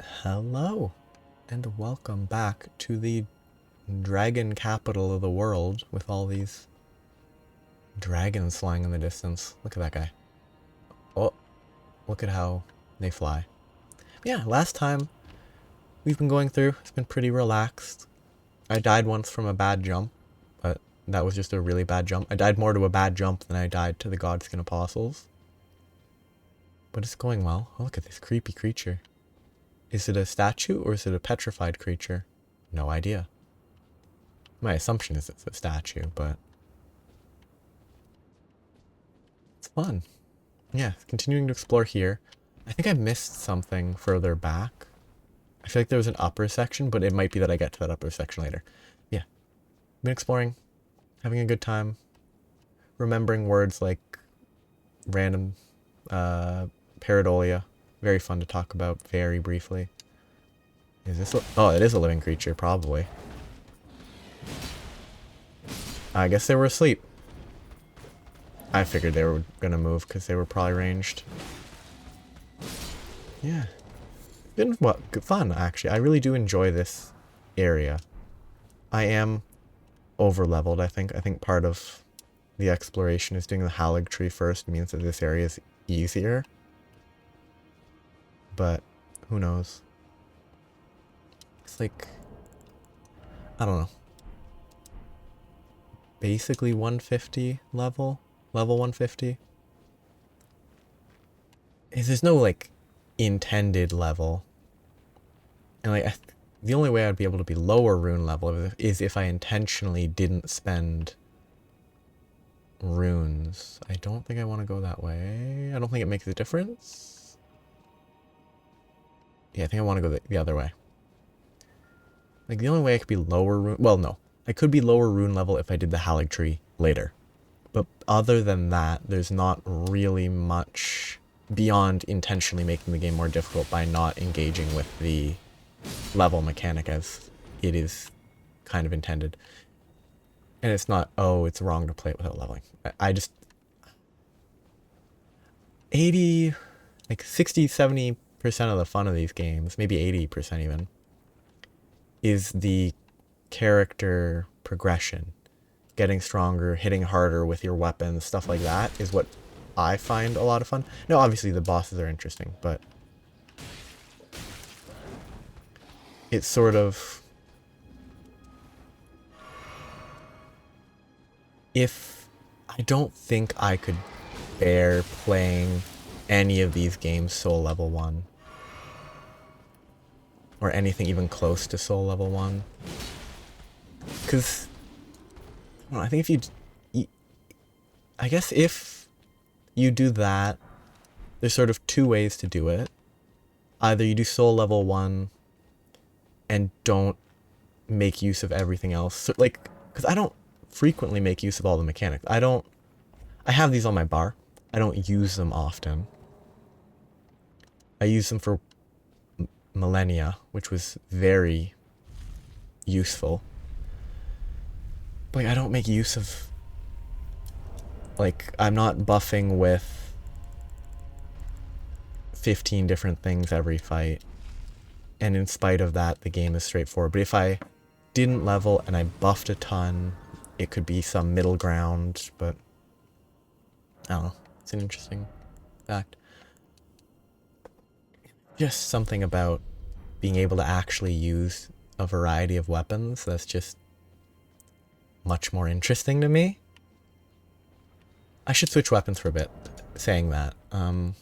Hello, and welcome back to the dragon capital of the world with all these dragons flying in the distance. Look at that guy. Oh, look at how they fly. Yeah, last time we've been going through, it's been pretty relaxed. I died once from a bad jump, but that was just a really bad jump. I died more to a bad jump than I died to the Godskin Apostles. But it's going well. Oh, look at this creepy creature. Is it a statue or is it a petrified creature? No idea. My assumption is it's a statue, but it's fun. Yeah, continuing to explore here. I think I missed something further back. I feel like there was an upper section, but it might be that I get to that upper section later. Yeah. Been exploring, having a good time, remembering words like random pareidolia. Very fun to talk about very briefly. Is this oh, it is a living creature, probably. I guess they were asleep. I figured they were gonna move because they were probably ranged. Yeah. Been what fun actually. I really do enjoy this area. I am over leveled, I think. I think part of the exploration is doing the Halig tree first means that this area is easier. But who knows? It's like, I don't know. Basically 150 level 150. There's no like intended level. And like the only way I'd be able to be lower rune level is if I intentionally didn't spend runes. I don't think I want to go that way. I don't think it makes a difference. Yeah, I think I want to go the other way. Like the only way I could be lower rune, well no, I could be lower rune level if I did the Halig tree later. But other than that, there's not really much beyond intentionally making the game more difficult by not engaging with the level mechanic as it is kind of intended. And it's not, oh, it's wrong to play it without leveling. I just 80, like 60, 70% of the fun of these games, maybe 80% even, is the character progression. Getting stronger, hitting harder with your weapons, stuff like that is what I find a lot of fun. No, obviously the bosses are interesting, but it's sort of, if I don't think I could bear playing any of these games soul level 1 or anything even close to soul level 1, because I think if I guess if you do that, there's sort of two ways to do it. Either you do soul level 1 and don't make use of everything else. So, like, because I don't frequently make use of all the mechanics. I have these on my bar. I don't use them often. I use them for millennia, which was very useful. But like, I don't make use of, like, I'm not buffing with 15 different things every fight. And in spite of that, the game is straightforward. But if I didn't level and I buffed a ton, it could be some middle ground, but I don't know. It's an interesting fact. Just something about being able to actually use a variety of weapons that's just much more interesting to me. I should switch weapons for a bit, saying that. I mean,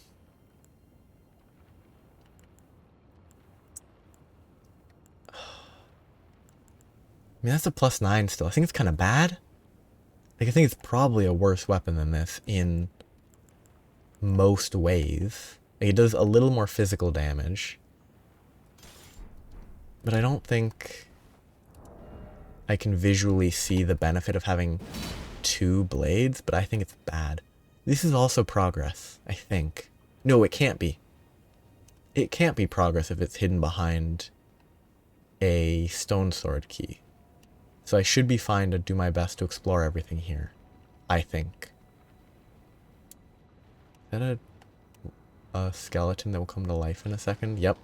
that's a +9 still. I think it's kind of bad. Like, I think it's probably a worse weapon than this in most ways. Like, it does a little more physical damage. But I don't think I can visually see the benefit of having 2 blades, but I think it's bad. This is also progress, I think. No, it can't be. It can't be progress if it's hidden behind a stone sword key. So I should be fine to do my best to explore everything here, I think. Is that a skeleton that will come to life in a second? Yep.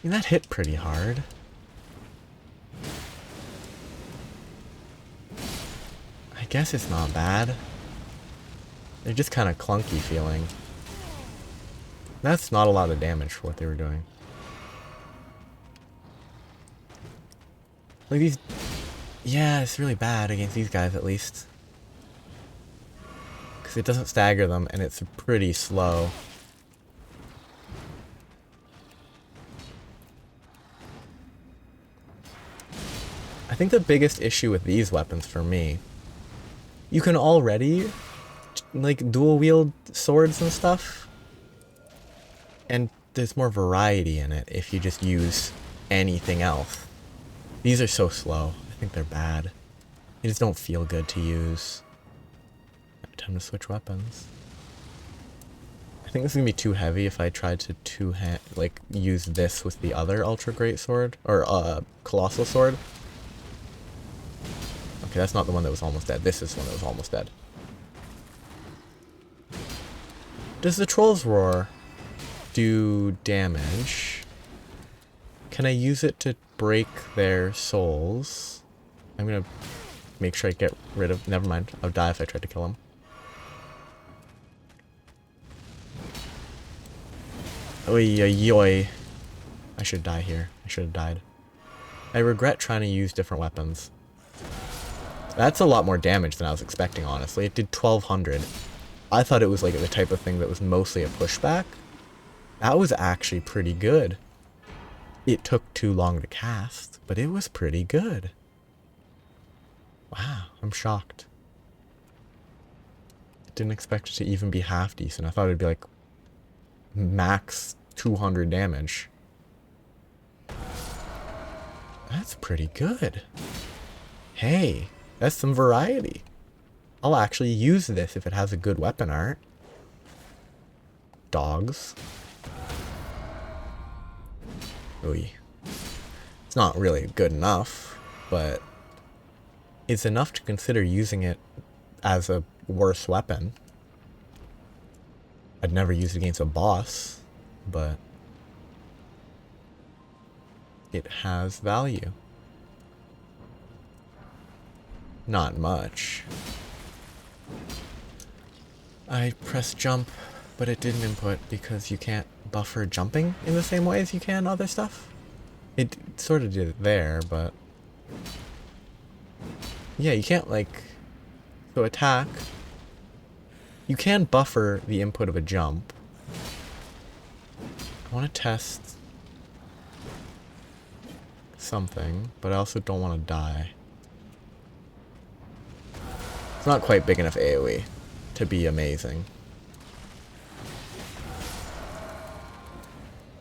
mean, that hit pretty hard. I guess it's not bad. They're just kind of clunky feeling. That's not a lot of damage for what they were doing. Like these... Yeah, it's really bad against these guys at least. Because it doesn't stagger them and it's pretty slow. I think the biggest issue with these weapons for me, you can already like dual wield swords and stuff, and there's more variety in it if you just use anything else. These are so slow. I think they're bad. They just don't feel good to use. Time to switch weapons. I think this is gonna be too heavy if I tried to use this with the other ultra great sword or colossal sword. Okay, that's not the one that was almost dead. This is the one that was almost dead. Does the Troll's Roar do damage? Can I use it to break their souls? I'm gonna make sure I get rid of... Never mind. I'll die if I try to kill him. Oy, oy, oy. I should die here. I should have died. I regret trying to use different weapons. That's a lot more damage than I was expecting, honestly. It did 1200. I thought it was like the type of thing that was mostly a pushback. That was actually pretty good. It took too long to cast, but it was pretty good. Wow, I'm shocked. Didn't expect it to even be half decent. I thought it'd be like max 200 damage. That's pretty good. Hey, that's some variety. I'll actually use this if it has a good weapon art. Dogs. Ooh. It's not really good enough, but it's enough to consider using it as a worse weapon. I'd never use it against a boss, but it has value. Not much. I pressed jump, but it didn't input because you can't buffer jumping in the same way as you can other stuff. It sort of did it there, but... Yeah, you can't, like... So attack... You can buffer the input of a jump. I want to test... something, but I also don't want to die. It's not quite big enough AoE to be amazing.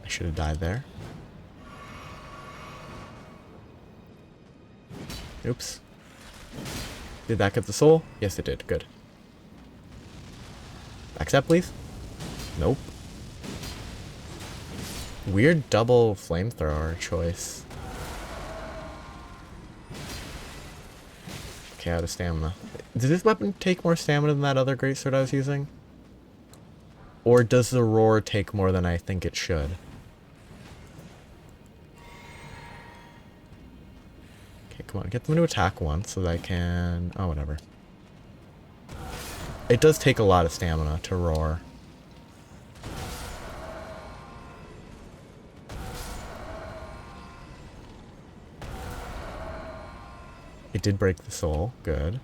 I should have died there. Oops. Did that get the soul? Yes, it did. Good. Backstab, please. Nope. Weird double flamethrower choice. Okay, out of stamina. Does this weapon take more stamina than that other greatsword I was using? Or does the roar take more than I think it should? Okay, come on. Get them to attack once so that I can... Oh, whatever. It does take a lot of stamina to roar. It did break the soul. Good.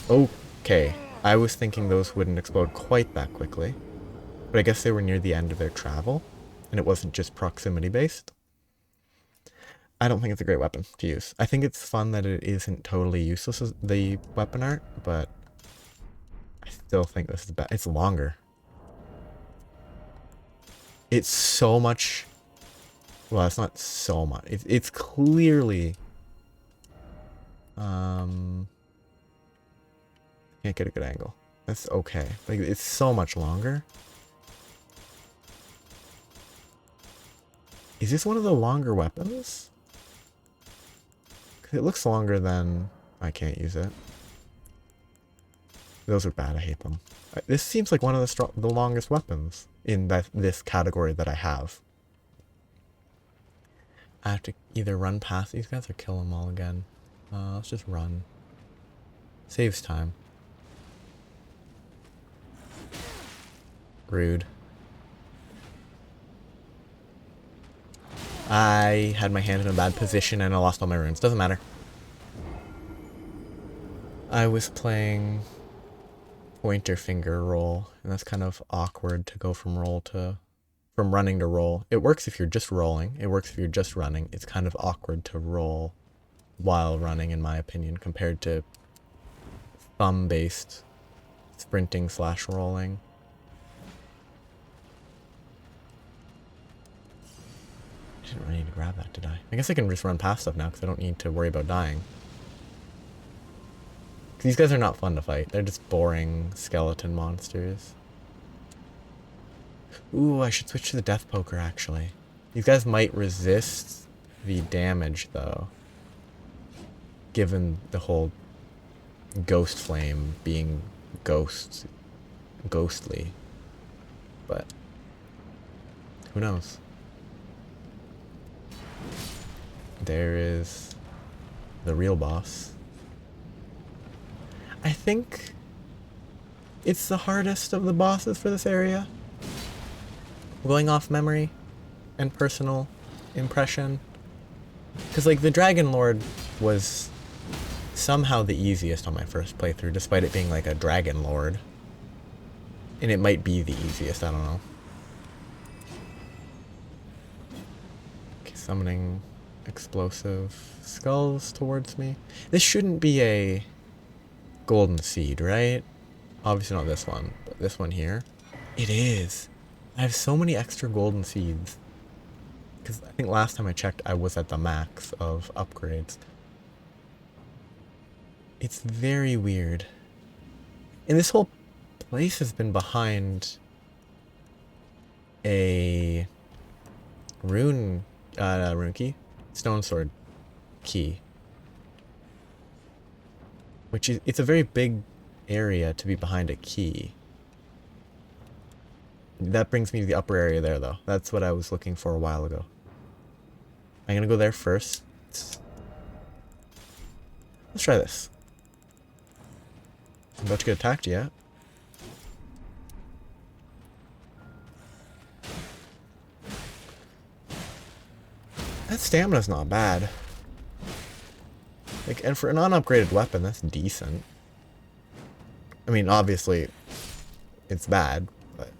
Okay. I was thinking those wouldn't explode quite that quickly. But I guess they were near the end of their travel. And it wasn't just proximity based. I don't think it's a great weapon to use. I think it's fun that it isn't totally useless as the weapon art, but I still think this is bad. It's longer. It's so much... Well, it's not so much. It's clearly... Can't get a good angle. That's okay. Like, it's so much longer. Is this one of the longer weapons? It looks longer than... I can't use it. Those are bad, I hate them. This seems like one of the longest weapons in this category that I have. I have to either run past these guys or kill them all again. Let's just run. Saves time. Rude. I had my hand in a bad position and I lost all my runes. Doesn't matter. I was playing pointer finger roll, and that's kind of awkward to go from running to roll. It works if you're just rolling. It works if you're just running. It's kind of awkward to roll while running, in my opinion, compared to thumb-based sprinting / rolling. I didn't really need to grab that, did I? I guess I can just run past stuff now because I don't need to worry about dying. These guys are not fun to fight. They're just boring skeleton monsters. Ooh, I should switch to the Death Poker, actually. These guys might resist the damage, though. Given the whole Ghost Flame being ghostly. But who knows? There is the real boss. I think it's the hardest of the bosses for this area. Going off memory and personal impression. Because, like, the Dragon Lord was somehow the easiest on my first playthrough, despite it being, like, a Dragon Lord. And it might be the easiest, I don't know. Okay, summoning explosive skulls towards me. This shouldn't be a golden seed, right? Obviously not this one, but this one here. It is. I have so many extra golden seeds. Because I think last time I checked, I was at the max of upgrades. It's very weird. And this whole place has been behind a rune key? Stone sword key. Which is, it's a very big area to be behind a key. That brings me to the upper area there, though. That's what I was looking for a while ago. I'm gonna go there first. Let's try this. I'm about to get attacked, yeah. That stamina's not bad. Like, and for a non-upgraded weapon, that's decent. I mean, obviously, it's bad, but...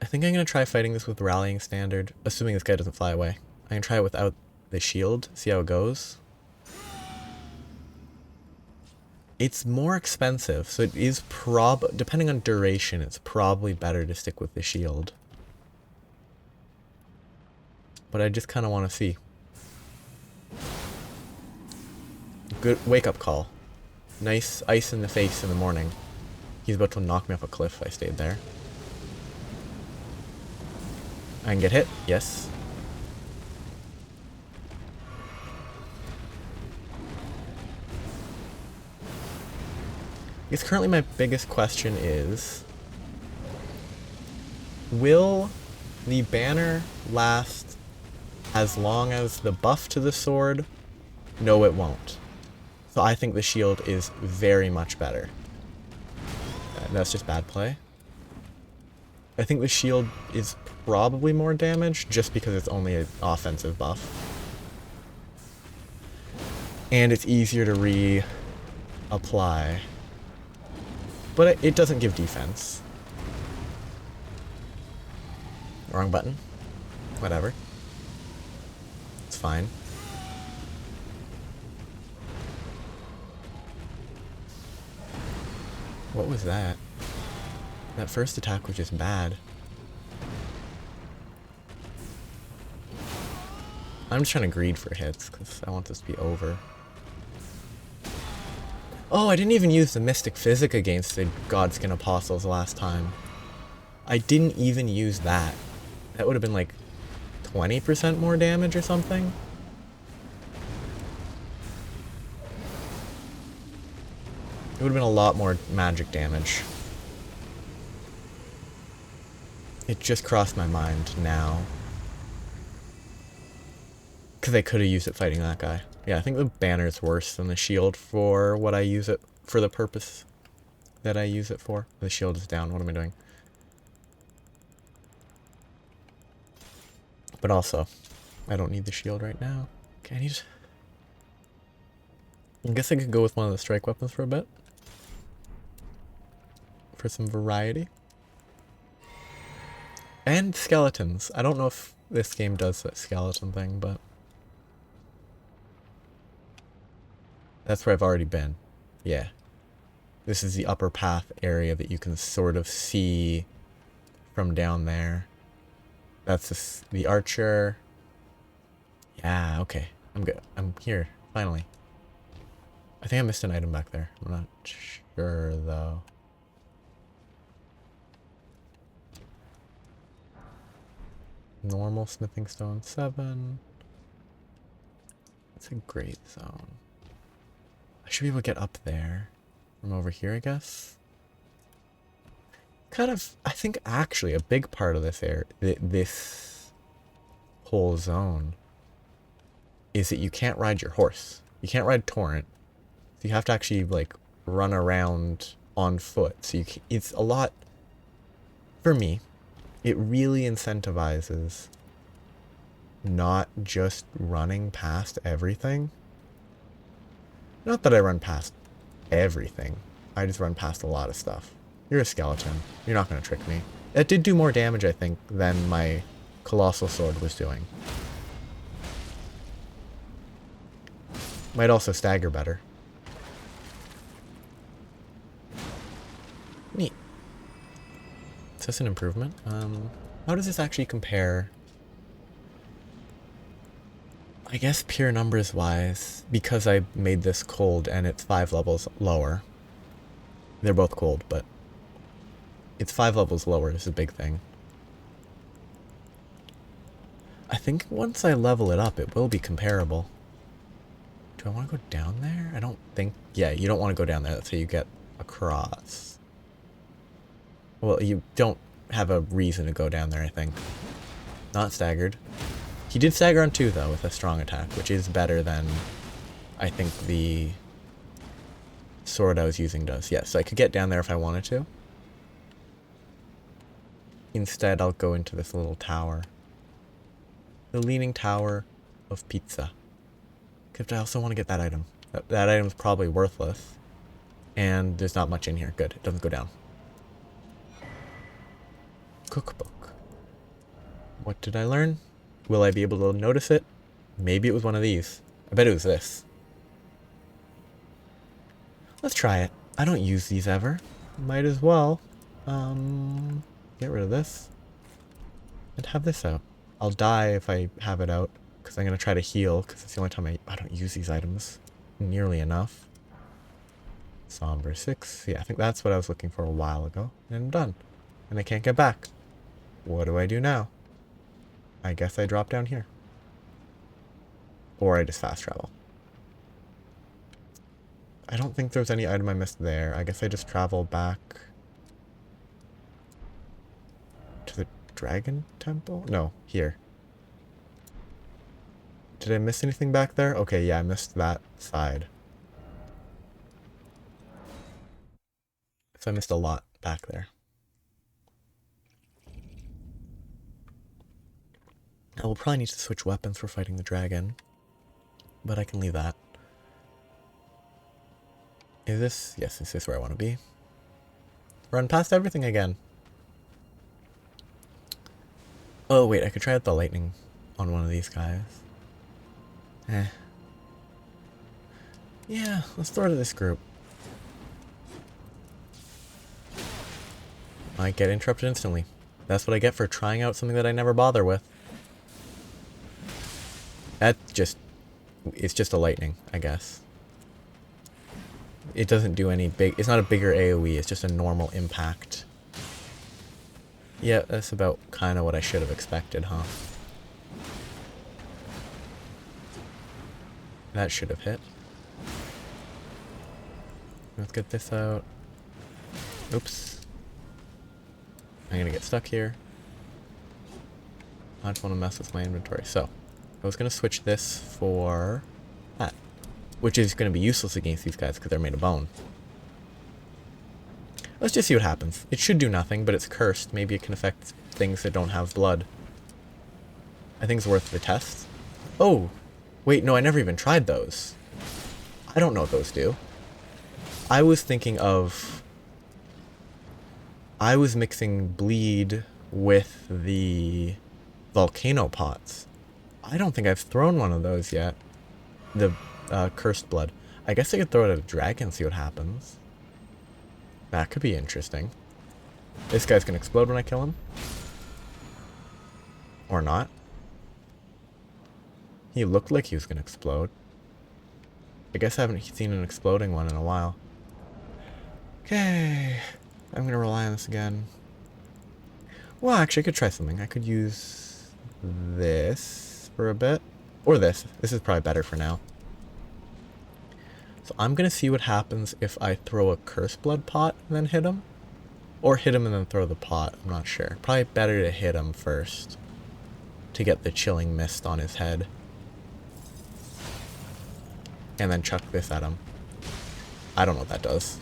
I think I'm gonna try fighting this with Rallying Standard, assuming this guy doesn't fly away. I'm gonna try it without the shield, see how it goes. It's more expensive, so it is depending on duration, it's probably better to stick with the shield. But I just kind of want to see. Good wake-up call. Nice ice in the face in the morning. He's about to knock me off a cliff if I stayed there. I can get hit, yes. I guess currently my biggest question is, will the banner last as long as the buff to the sword? No, it won't. So I think the shield is very much better. That's just bad play. I think the shield is probably more damage just because it's only an offensive buff. And it's easier to reapply. But it doesn't give defense. Wrong button. Whatever. It's fine. What was that? That first attack was just bad. I'm just trying to greed for hits because I want this to be over. Oh, I didn't even use the Mystic Physic against the Godskin Apostles last time. I didn't even use that. That would have been like 20% more damage or something. It would have been a lot more magic damage. It just crossed my mind now. Because I could have used it fighting that guy. Yeah, I think the banner's worse than the shield for what I use it for, the purpose that I use it for. The shield is down. What am I doing? But also, I don't need the shield right now. Okay, I guess I could go with one of the strike weapons for a bit. For some variety. And skeletons. I don't know if this game does that skeleton thing, but that's where I've already been. Yeah. This is the upper path area that you can sort of see from down there. That's the archer. Yeah, okay. I'm good. I'm here, finally. I think I missed an item back there. I'm not sure, though. Normal smithing stone 7. It's a great zone. I should be able to get up there from over here, I guess. Kind of, I think actually a big part of this this whole zone is that you can't ride your horse. You can't ride Torrent. So you have to actually like run around on foot. So it's a lot, for me, it really incentivizes not just running past everything. Not that I run past everything. I just run past a lot of stuff. You're a skeleton. You're not going to trick me. It did do more damage, I think, than my colossal sword was doing. Might also stagger better. Neat. Is this an improvement? How does this actually compare? I guess pure numbers wise, because I made this cold and it's 5 levels lower. They're both cold, but it's 5 levels lower is a big thing. I think once I level it up, it will be comparable. Do I want to go down there? I don't think... Yeah, you don't want to go down there. That's how you get across. Well, you don't have a reason to go down there, I think. Not staggered. He did stagger on 2, though, with a strong attack, which is better than, I think, the sword I was using does. Yes, so I could get down there if I wanted to. Instead, I'll go into this little tower. The Leaning Tower of Pizza. Except I also want to get that item. That item's probably worthless. And there's not much in here. Good, it doesn't go down. Cookbook. What did I learn? Will I be able to notice it? Maybe it was one of these. I bet it was this. Let's try it. I don't use these ever. Might as well. Get rid of this. And have this out. I'll die if I have it out. Because I'm going to try to heal. Because it's the only time I don't use these items nearly enough. Somber 6. Yeah, I think that's what I was looking for a while ago. And I'm done. And I can't get back. What do I do now? I guess I drop down here. Or I just fast travel. I don't think there's any item I missed there. I guess I just travel back to the Dragon Temple? No, here. Did I miss anything back there? Okay, yeah, I missed that side. So I missed a lot back there. I will probably need to switch weapons for fighting the dragon. But I can leave that. Is this? Yes, this is where I want to be. Run past everything again. Oh, wait, I could try out the lightning on one of these guys. Yeah, let's throw it to this group. I get interrupted instantly. That's what I get for trying out something that I never bother with. It's just a lightning, I guess. It doesn't do any big... It's not a bigger AoE, it's just a normal impact. Yeah, that's about kind of what I should have expected, huh? That should have hit. Let's get this out. Oops. I'm gonna get stuck here. I don't want to mess with my inventory. So, I was gonna switch this for that. Which is gonna be useless against these guys because they're made of bone. Let's just see what happens. It should do nothing, but it's cursed. Maybe it can affect things that don't have blood. I think it's worth the test. Oh! Wait, no, I never even tried those. I don't know what those do. I was thinking of... I was mixing bleed with the volcano pots. I don't think I've thrown one of those yet. The cursed blood. I guess I could throw it at a dragon and see what happens. That could be interesting. This guy's gonna explode when I kill him. Or not. He looked like he was gonna explode. I guess I haven't seen an exploding one in a while. Okay. I'm gonna rely on this again. Well, actually, I could try something. I could use this for a bit. Or this. This is probably better for now. So I'm gonna see what happens if I throw a curse blood pot and then hit him. Or hit him and then throw the pot. I'm not sure. Probably better to hit him first. To get the chilling mist on his head. And then chuck this at him. I don't know what that does.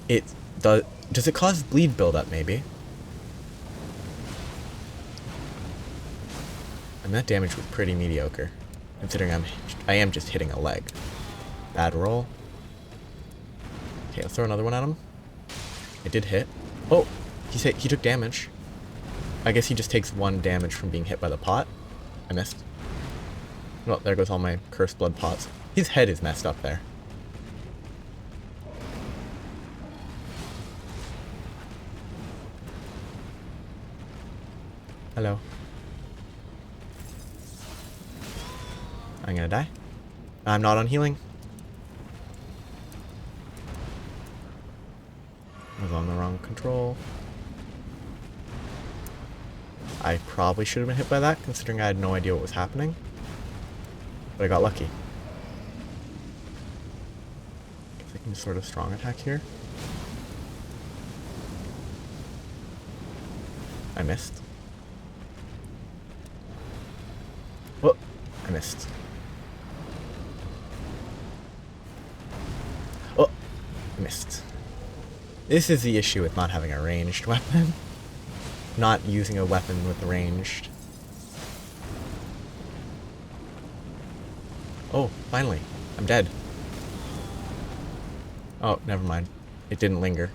It does... Does it cause bleed buildup, maybe? And that damage was pretty mediocre. Considering I am just hitting a leg. Bad roll. Okay, let's throw another one at him. It did hit. Oh! He took damage. I guess he just takes 1 damage from being hit by the pot. I missed. Well, there goes all my cursed blood pots. His head is messed up there. Hello. I'm gonna die. I'm not on healing. I was on the wrong control. I probably should have been hit by that, considering I had no idea what was happening. But I got lucky. Guess I can just sort of strong attack here. I missed. Oh, I missed. Oh, I missed. This is the issue with not having a ranged weapon. Not using a weapon with ranged. Oh, finally. I'm dead. Oh, never mind. It didn't linger.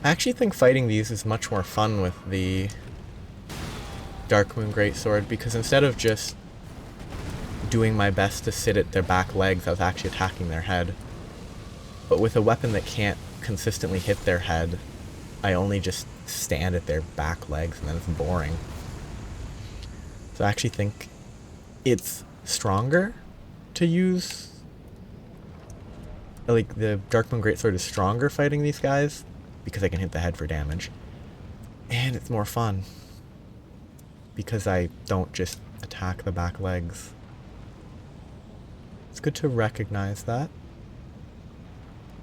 I actually think fighting these is much more fun with the Darkmoon Greatsword, because instead of just doing my best to sit at their back legs, I was actually attacking their head. But with a weapon that can't consistently hit their head, I only just stand at their back legs, and then it's boring. So I actually think it's stronger to use... Like, the Darkmoon Greatsword is stronger fighting these guys, because I can hit the head for damage. And it's more fun, because I don't just attack the back legs. It's good to recognize that.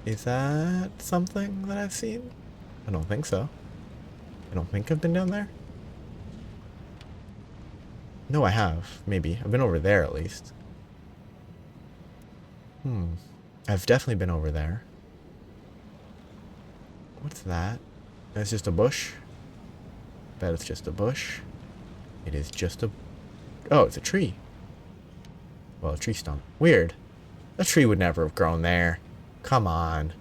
Is that something that I've seen? I don't think so. I don't think I've been down there. No, I have. Maybe. I've been over there, at least. I've definitely been over there. What's that? That's just a bush? Bet it's just a bush. It is just a... Oh, it's a tree. Well, a tree stump. Weird. A tree would never have grown there. Come on.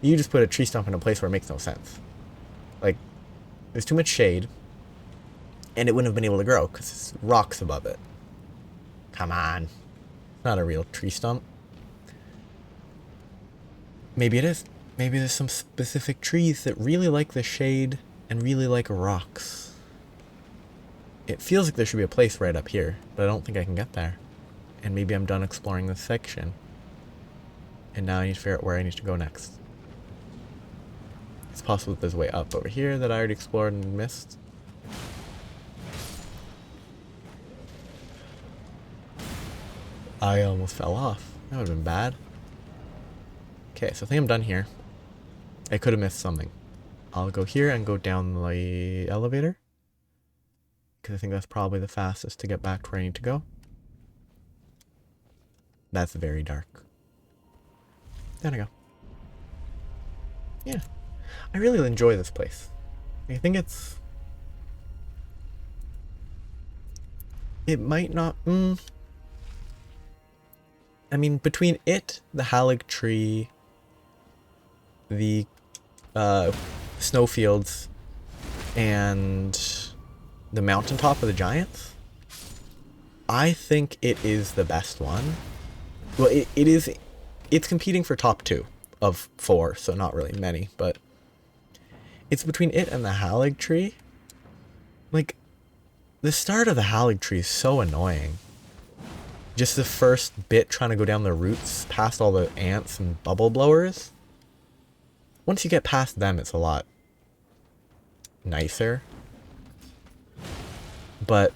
You just put a tree stump in a place where it makes no sense. Like, there's too much shade, and it wouldn't have been able to grow because there's rocks above it. Come on. Not a real tree stump. Maybe it is. Maybe there's some specific trees that really like the shade and really like rocks. It feels like there should be a place right up here, but I don't think I can get there. And maybe I'm done exploring this section. And now I need to figure out where I need to go next. It's possible that there's a way up over here that I already explored and missed. I almost fell off. That would have been bad. Okay, so I think I'm done here. I could have missed something. I'll go here and go down the elevator, because I think that's probably the fastest to get back to where I need to go. That's very dark. There I go. Yeah. I really enjoy this place. I think it's... It might not... I mean, between it, the Halig Tree, the snowfields, and the mountaintop of the giants, I think it is the best one. Well, it's competing for top 2 of 4, so not really many, but it's between it and the Halig Tree. Like, the start of the Halig Tree is so annoying. Just the first bit trying to go down the roots past all the ants and bubble blowers. Once you get past them, it's a lot nicer. But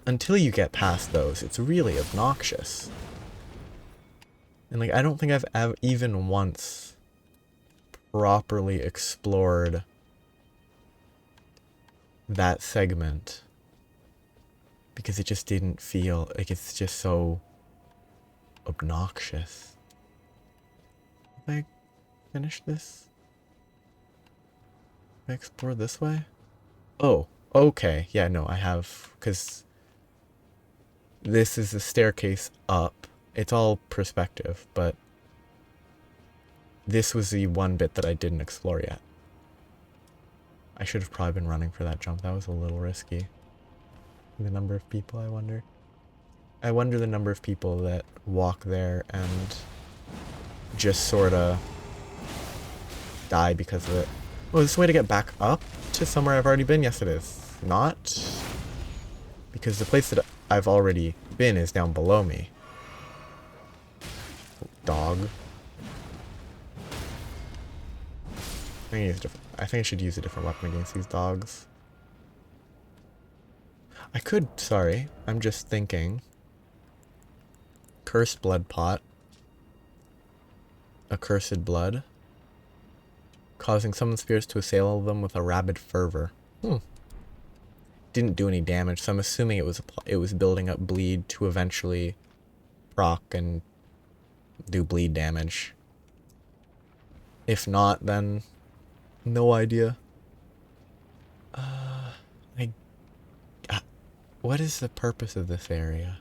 until you get past those, it's really obnoxious. And like, I don't think I've even once properly explored that segment, because it just didn't feel like, it's just so obnoxious. Have I finished this? Have I explored this way? Oh, okay. Yeah, no, I have, because this is the staircase up. It's all perspective, but this was the one bit that I didn't explore yet. I should have probably been running for that jump. That was a little risky. The number of people, I wonder. I wonder the number of people that walk there and just sort of die because of it. Oh, is this a way to get back up to somewhere I've already been? Yes, it is. Not. Because the place that I've already been is down below me. Dog. I think I should use a different weapon against these dogs. I could, sorry, I'm just thinking. Cursed blood pot. Accursed blood. Causing some spirits to assail them with a rabid fervor. Didn't do any damage, so I'm assuming it was building up bleed to eventually proc and do bleed damage. If not, then no idea. What is the purpose of this area?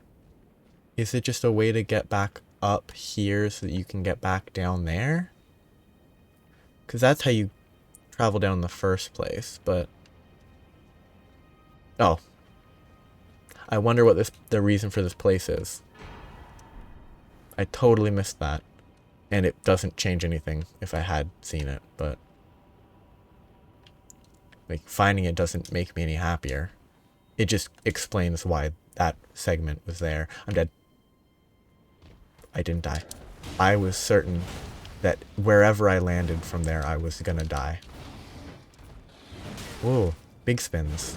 Is it just a way to get back up here so that you can get back down there? Because that's how you travel down in the first place, but... Oh. I wonder what the reason for this place is. I totally missed that. And it doesn't change anything if I had seen it, but... Like, finding it doesn't make me any happier. It just explains why that segment was there. I'm dead. I didn't die. I was certain that wherever I landed from there, I was gonna die. Whoa, big spins.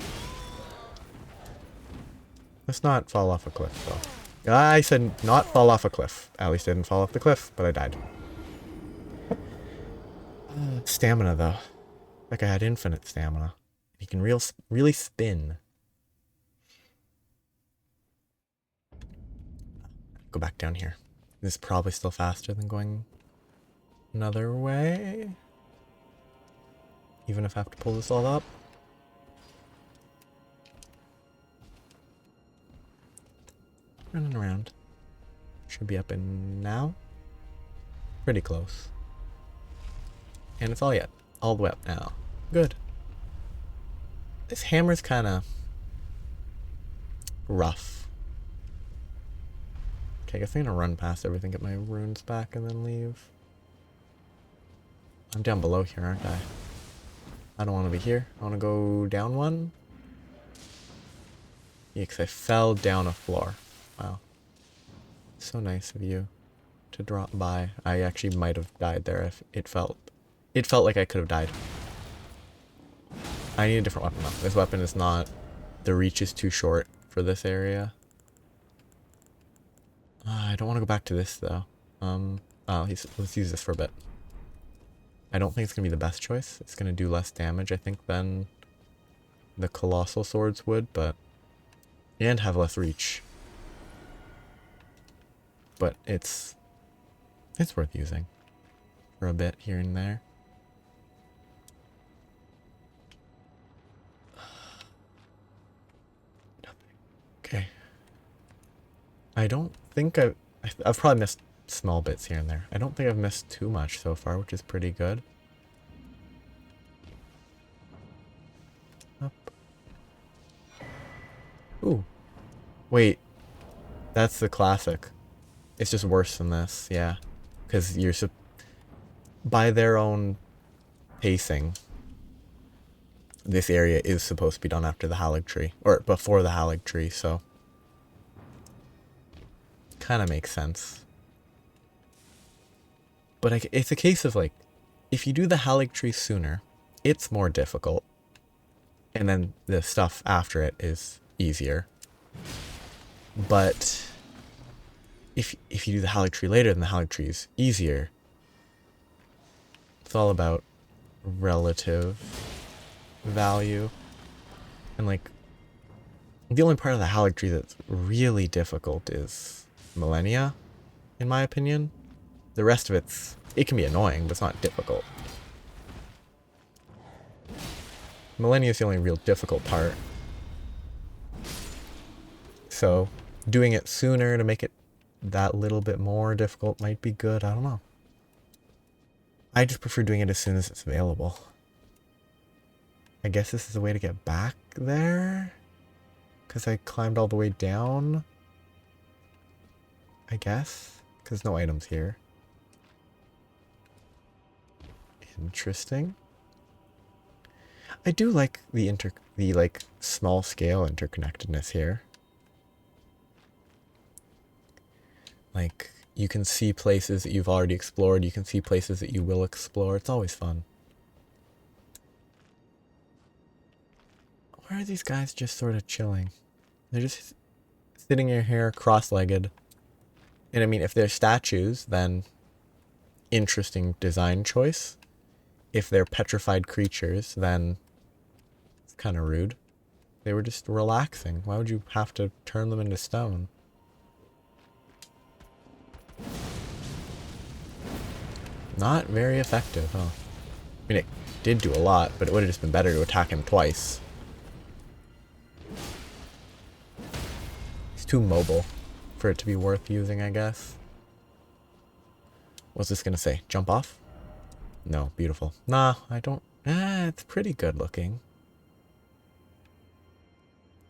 Let's not fall off a cliff, though. I said not fall off a cliff. At least I didn't fall off the cliff, but I died. Stamina, though. Like I had infinite stamina. You can really spin. Go back down here. This is probably still faster than going another way. Even if I have to pull this all up. Running around. Should be up in now. Pretty close. And it's all the way up now. Good. This hammer's kind of rough. Okay, I guess I'm gonna run past everything, get my runes back, and then leave. I'm down below here, aren't I? I don't want to be here. I want to go down one. Yeah, because I fell down a floor. Wow. So nice of you to drop by. I actually might have died there if it felt like I could have died. I need a different weapon though. This weapon is not... The reach is too short for this area. I don't want to go back to this though. Let's use this for a bit. I don't think it's gonna be the best choice. It's gonna do less damage, I think, than the colossal swords would, but and have less reach. But it's worth using for a bit here and there. Okay. I don't think I've probably missed small bits here and there. I don't think I've missed too much so far, which is pretty good. Up. Ooh. Wait. That's the classic. It's just worse than this, yeah. Because you're by their own pacing, this area is supposed to be done after the Halig tree, or before the Halig tree, so kind of makes sense. But it's a case of like, if you do the Halig tree sooner, it's more difficult, and then the stuff after it is easier. But if you do the Halig tree later, then the Halig tree is easier. It's all about relative value. And like, the only part of the Halig tree that's really difficult is Millennia, in my opinion. The rest of it can be annoying, but it's not difficult. Millennia is the only real difficult part. So doing it sooner to make it that little bit more difficult might be good. I don't know. I just prefer doing it as soon as it's available. I guess this is a way to get back there? Because I climbed all the way down? I guess? Because no items here. Interesting. I do like the like small scale interconnectedness here. Like, you can see places that you've already explored, you can see places that you will explore. It's always fun. Why are these guys just sort of chilling? They're just sitting here cross-legged. And I mean, if they're statues, then interesting design choice. If they're petrified creatures, then it's kind of rude. They were just relaxing. Why would you have to turn them into stone? Not very effective, huh? I mean, it did do a lot, but it would have just been better to attack him twice. He's too mobile for it to be worth using, I guess. What's this gonna say? Jump off? No, beautiful. Nah, I don't... it's pretty good looking.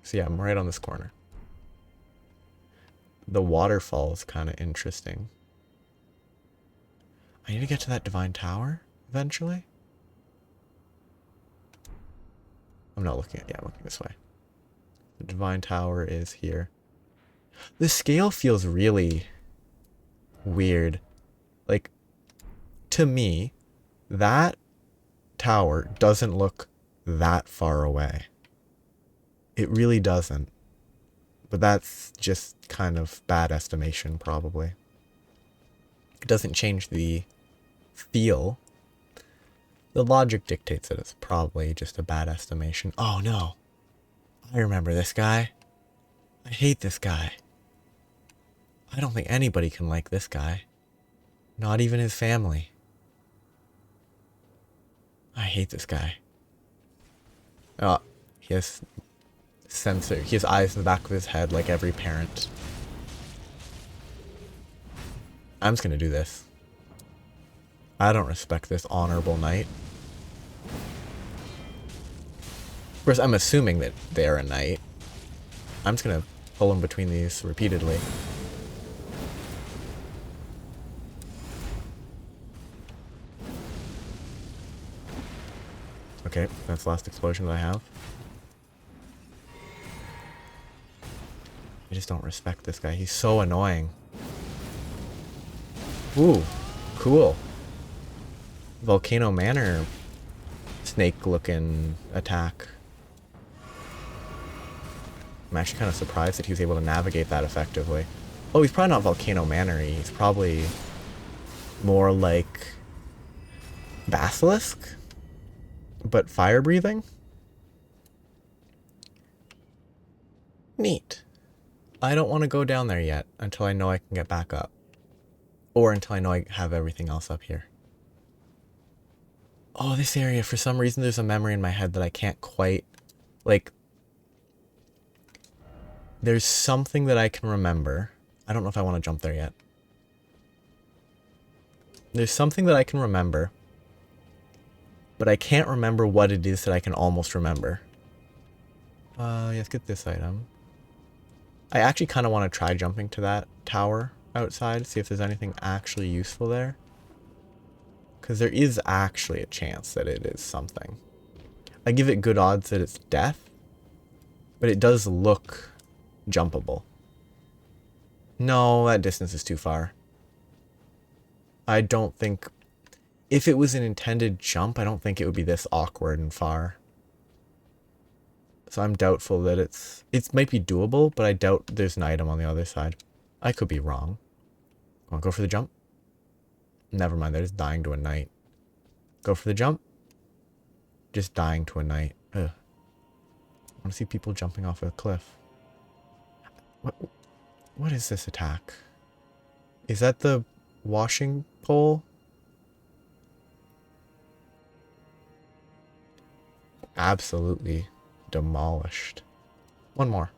So yeah, I'm right on this corner. The waterfall is kind of interesting. I need to get to that divine tower eventually. I'm not looking at... yeah, I'm looking this way. The divine tower is here. The scale feels really weird. Like, to me, that tower doesn't look that far away. It really doesn't. But that's just kind of bad estimation, probably. It doesn't change the feel. The logic dictates that it's probably just a bad estimation. Oh no. I remember this guy. I hate this guy. I don't think anybody can like this guy. Not even his family. I hate this guy. Oh, he has sensor. He has eyes in the back of his head like every parent. I'm just gonna do this. I don't respect this honorable knight. Of course, I'm assuming that they're a knight. I'm just gonna pull him between these repeatedly. Okay, that's the last explosion that I have. I just don't respect this guy. He's so annoying. Ooh, cool. Volcano Manor snake-looking attack. I'm actually kind of surprised that he was able to navigate that effectively. Oh, he's probably not Volcano Manor-y. He's probably more like Basilisk, but fire breathing. Neat. I don't want to go down there yet until I know I can get back up. Or until I know I have everything else up here. Oh, this area, for some reason there's a memory in my head that I can't quite, like, there's something that I can remember. I don't know if I want to jump there yet. There's something that I can remember, but I can't remember what it is that I can almost remember. Let's get this item. I actually kind of want to try jumping to that tower outside, see if there's anything actually useful there. Because there is actually a chance that it is something. I give it good odds that it's death, but it does look jumpable. No, that distance is too far. I don't think... If it was an intended jump, I don't think it would be this awkward and far. So I'm doubtful that it might be doable, but I doubt there's an item on the other side. I could be wrong. Want to go for the jump? Never mind, they're just dying to a knight. Go for the jump? Just dying to a knight. Ugh. I want to see people jumping off a cliff. What is this attack? Is that the washing pole? Absolutely demolished. One more.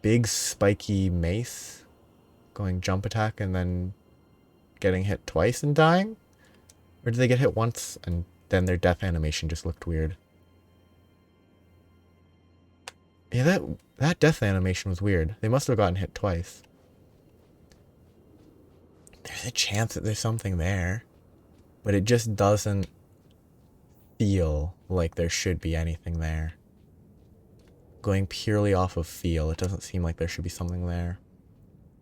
Big spiky mace. Going jump attack and then getting hit twice and dying? Or did they get hit once and then their death animation just looked weird? Yeah, that death animation was weird. They must have gotten hit twice. There's a chance that there's something there, but it just doesn't feel like there should be anything there. Going purely off of feel, it doesn't seem like there should be something there.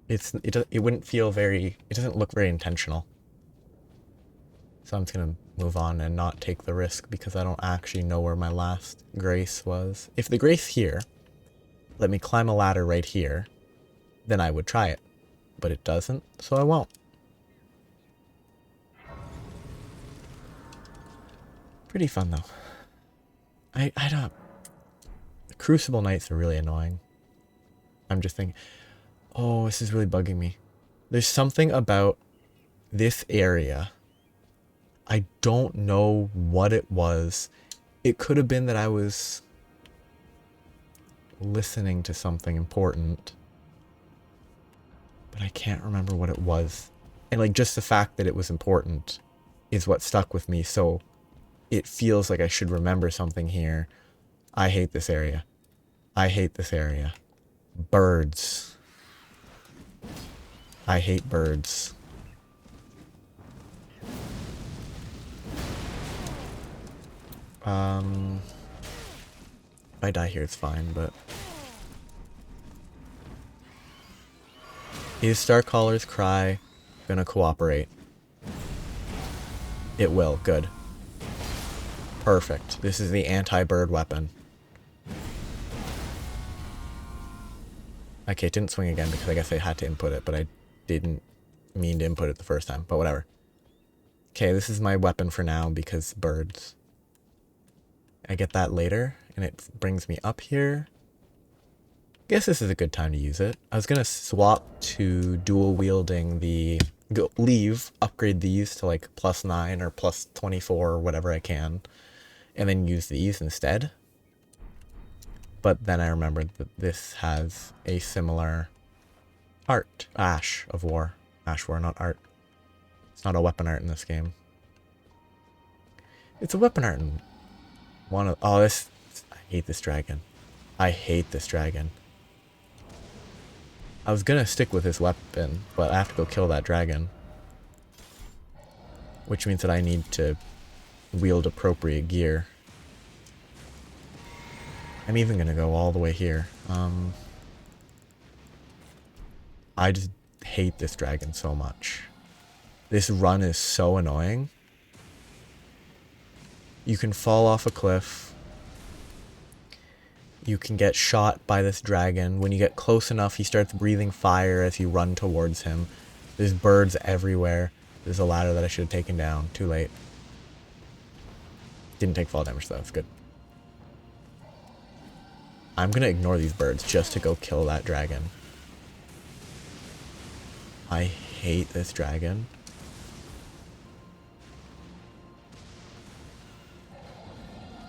It wouldn't feel very... It doesn't look very intentional. So I'm just going to move on and not take the risk because I don't actually know where my last grace was. If the grace here let me climb a ladder right here, then I would try it. But it doesn't, so I won't. Pretty fun though. I don't... The Crucible Knights are really annoying. I'm just thinking, oh, this is really bugging me. There's something about this area. I don't know what it was. It could have been that I was listening to something important, but I can't remember what it was. And like just the fact that it was important is what stuck with me, so it feels like I should remember something here. I hate this area. I hate this area. Birds. I hate birds. If I die here, it's fine, but... Is Starcaller's Cry gonna cooperate? It will. Good. Perfect. This is the anti-bird weapon. Okay, it didn't swing again because I guess I had to input it, but I didn't mean to input it the first time, but whatever. Okay, this is my weapon for now because birds. I get that later, and it brings me up here. Guess this is a good time to use it. I was going to swap to dual wielding the... upgrade these to like +9 or +24 or whatever I can, and then use these instead. But then I remembered that this has a similar art. Ash of War. Ash War, not art. It's not a weapon art in this game. It's a weapon art in one of... Oh, this... I hate this dragon. I hate this dragon. I was gonna stick with this weapon, but I have to go kill that dragon. Which means that I need to wield appropriate gear. I'm even gonna go all the way here. I just hate this dragon so much. This run is so annoying. You can fall off a cliff. you can get shot by this dragon. When you get close enough, he starts breathing fire as you run towards him. There's birds everywhere. There's a ladder that I should have taken down. Too late. Didn't take fall damage though, it's good. I'm gonna ignore these birds just to go kill that dragon. I hate this dragon.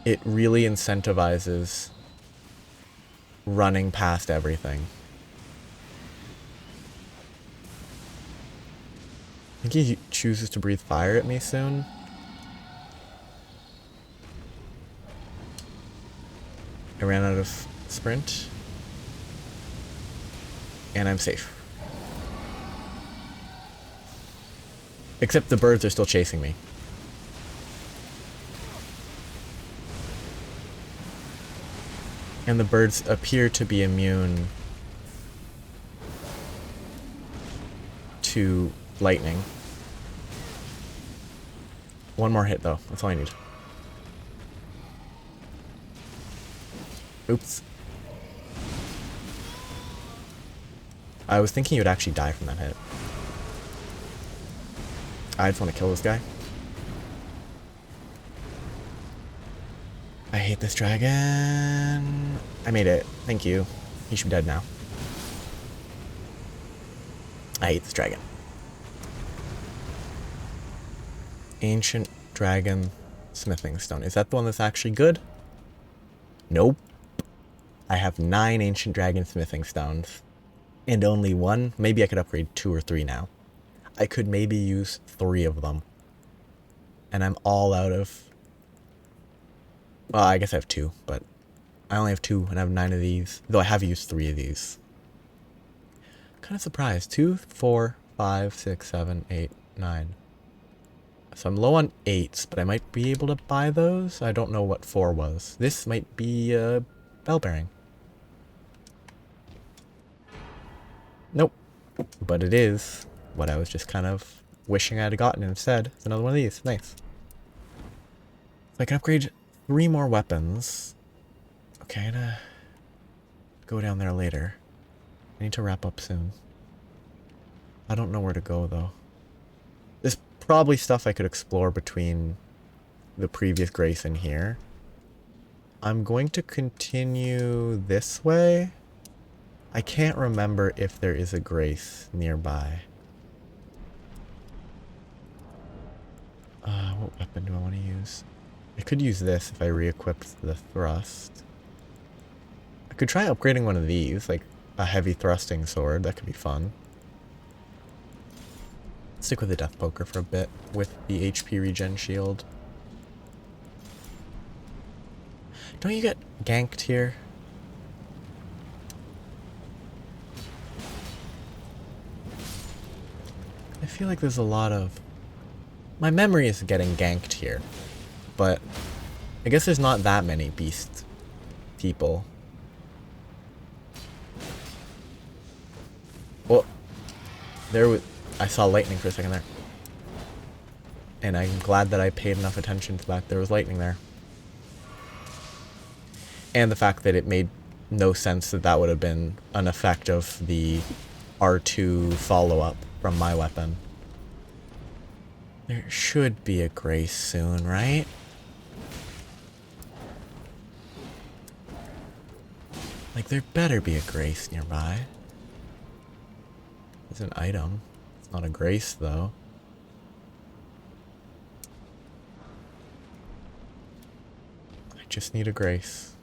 It really incentivizes running past everything. I think he chooses to breathe fire at me soon. I ran out of sprint. And I'm safe. Except the birds are still chasing me. And the birds appear to be immune to lightning. One more hit though, that's all I need. Oops. I was thinking you would actually die from that hit. I just want to kill this guy. I hate this dragon. I made it. Thank you. He should be dead now. I hate this dragon. Ancient Dragon Smithing Stone. Is that the one that's actually good? Nope. I have 9 Ancient Dragon Smithing Stones. And only 1. Maybe I could upgrade 2 or 3 now. I could maybe use 3 of them. And I'm all out of... Well, I guess I have 2, but I only have 2 and I have 9 of these. Though I have used 3 of these. Kind of surprised. 2, 4, 5, 6, 7, 8, 9. So I'm low on 8s, but I might be able to buy those. I don't know what 4 was. This might be a bell bearing. Nope. But it is what I was just kind of wishing I had gotten instead. It's another one of these. Nice. So I can upgrade 3 more weapons. Okay, I'm gonna go down there later. I need to wrap up soon. I don't know where to go though. There's probably stuff I could explore between the previous Grace and here. I'm going to continue this way. I can't remember if there is a Grace nearby. What weapon do I want to use? I could use this if I re-equipped the thrust. I could try upgrading one of these, like a heavy thrusting sword. That could be fun. Stick with the Death Poker for a bit with the HP regen shield. Don't you get ganked here? I feel like there's a lot of... My memory is getting ganked here, but I guess there's not that many beast people. Well, I saw lightning for a second there. And I'm glad that I paid enough attention to that there was lightning there. And the fact that it made no sense that that would have been an effect of the R2 follow-up from my weapon. There should be a Grace soon, right? Like, there better be a Grace nearby. There's an item. It's not a Grace, though. I just need a Grace.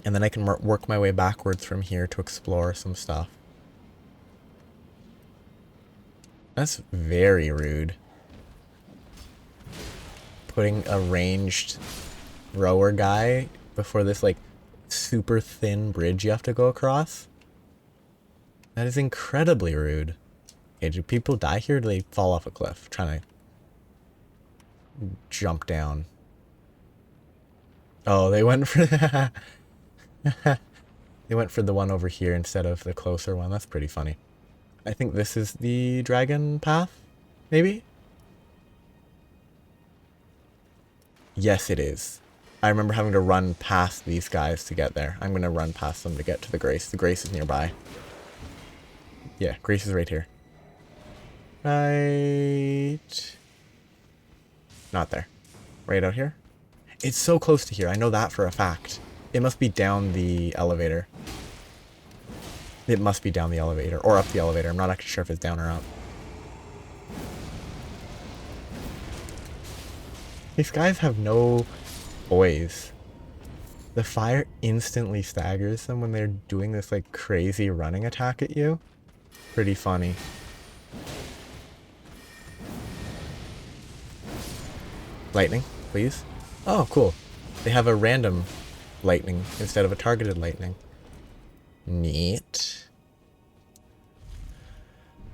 And then I can work my way backwards from here to explore some stuff. That's very rude. Putting a ranged rower guy before this, like, super thin bridge you have to go across. That is incredibly rude. Okay, do people die here or do they fall off a cliff trying to jump down? Oh, they went for they went for the one over here instead of the closer one. That's pretty funny. I think this is the dragon path, maybe? Yes, it is. I remember having to run past these guys to get there. I'm gonna run past them to get to the Grace. The Grace is nearby. Yeah, Grace is right here. Right... Not there. Right out here? It's so close to here. I know that for a fact. It must be down the elevator. It must be down the elevator. Or up the elevator. I'm not actually sure if it's down or up. These guys have no poise. The fire instantly staggers them when they're doing this like crazy running attack at you. Pretty funny. Lightning, please. Oh, cool. They have a random lightning instead of a targeted lightning. Neat.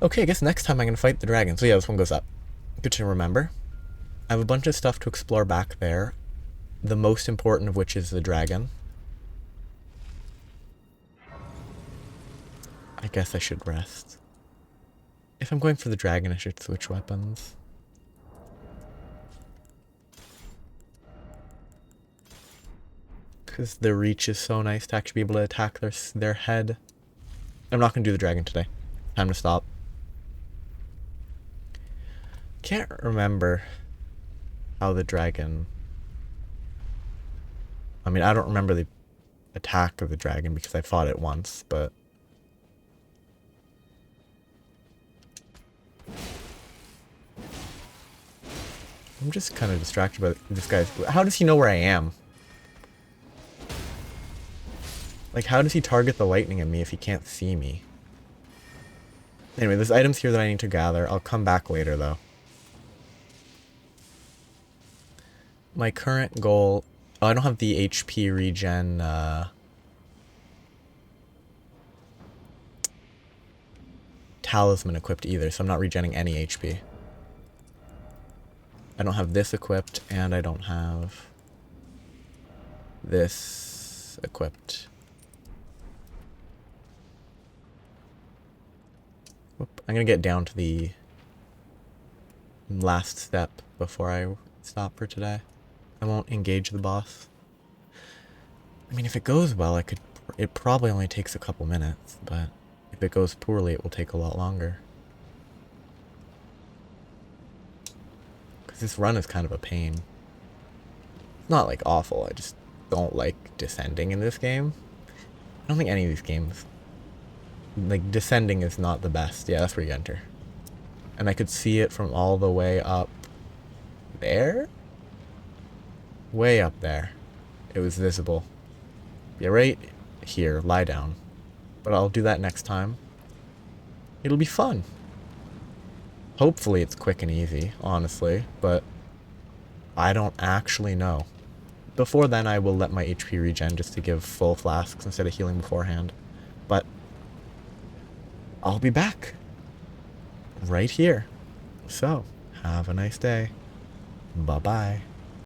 Okay, I guess next time I'm going to fight the dragon. So yeah, this one goes up. Good to remember. I have a bunch of stuff to explore back there. The most important of which is the dragon. I guess I should rest. If I'm going for the dragon, I should switch weapons. Because the reach is so nice to actually be able to attack their head. I'm not going to do the dragon today. Time to stop. Can't remember how the dragon... I mean, I don't remember the attack of the dragon because I fought it once, but... I'm just kind of distracted by this guy's... How does he know where I am? Like, how does he target the lightning at me if he can't see me? Anyway, there's items here that I need to gather. I'll come back later, though. My current goal... Oh, I don't have the HP regen, talisman equipped either, so I'm not regenning any HP. I don't have this equipped, and I don't have this equipped. Whoop. I'm gonna get down to the last step before I stop for today. I won't engage the boss. I mean, if it goes well, it probably only takes a couple minutes, but if it goes poorly, it will take a lot longer. Because this run is kind of a pain. It's not, like, awful. I just don't like descending in this game. I don't think any of these games... Like, descending is not the best. Yeah, that's where you enter. And I could see it from all the way up there? Way up there. It was visible. Yeah, right here. Lie down. But I'll do that next time. It'll be fun. Hopefully it's quick and easy, honestly. But I don't actually know. Before then, I will let my HP regen just to give full flasks instead of healing beforehand. But I'll be back. Right here. So, have a nice day. Bye-bye.